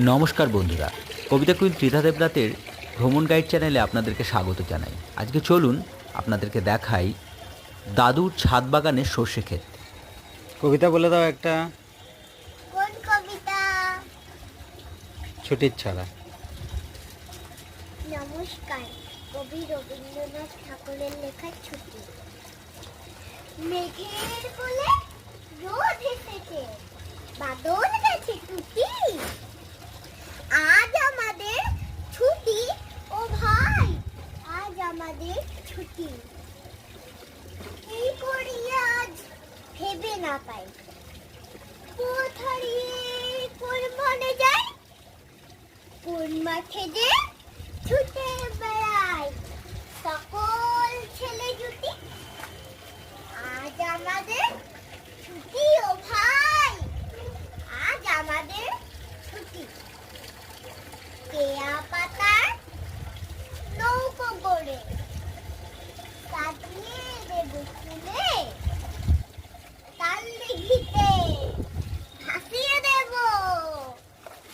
নমস্কার বন্ধুরা, কবিতা কুইন ত্রিধা দেবনাথের ভ্রমণ গাইড চ্যানেলে আপনাদেরকে স্বাগত জানাই। আজকে চলুন আপনাদেরকে দেখাই দাদুর ছাদ বাগানের সর্ষে ক্ষেত। কবিতা বলে দাও একটা। কোন কবিতা? ছুটির ছড়া। নমস্কার, কবি রবীন্দ্রনাথ ঠাকুরের লেখা ছুটি। মেঘের কোলে রোদ এসেছে, বাদল গেছে টুটি। আজ আমাদের ছুটি, ও ভাই, আজ আমাদের ছুটি। কি করি আজ ভেবে না পাই, পথ হারিয়ে কোন বনে যাই, কোন মাঠে যে ছুটে বেড়াই। সকল ছেলে জুটি, আজ আমাদের ছুটি, ও ভাই, আজ আমাদের ছুটি। কেয়া পাতার নৌকো গড়ে কাটিয়ে দেব ফুলে, তাল দিঘিতে ভাসিয়ে দেব,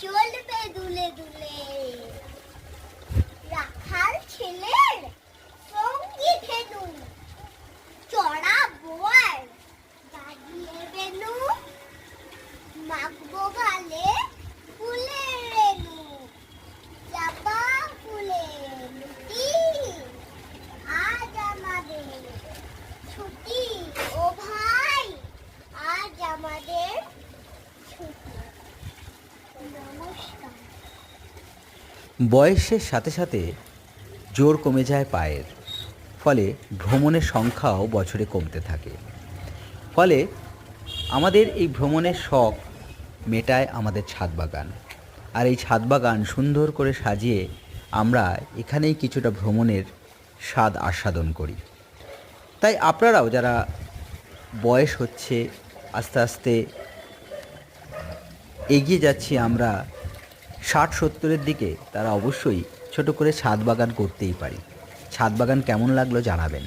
চলবে দুলে দুলে। রাখাল ছেলের সঙ্গী ধেনু, চড়া বোয়াল গাড়িয়ে বেনু, মাখবো গালে ফুলের রেণু, চাপা ফুলের লুটি। আজ আমাদের ছুটি, ও ভাই, আজ আমাদের ছুটি। নমস্কার। বয়সের সাথে সাথে জোর কমে যায় পায়ের, ফলে ভ্রমণের সংখ্যাও বছরে কমতে থাকে। ফলে আমাদের এই ভ্রমণের শখ মেটায় আমাদের ছাদ বাগান। আর এই ছাদ বাগান সুন্দর করে সাজিয়ে আমরা এখানেই কিছুটা ভ্রমণের স্বাদ আস্বাদন করি। তাই আপনারাও যারা বয়স হচ্ছে, আস্তে আস্তে এগিয়ে যাচ্ছি আমরা 60-70-এর দিকে, তারা অবশ্যই ছোট করে ছাদ বাগান করতেই পারি। ছাদ বাগান কেমন লাগলো জানাবেন।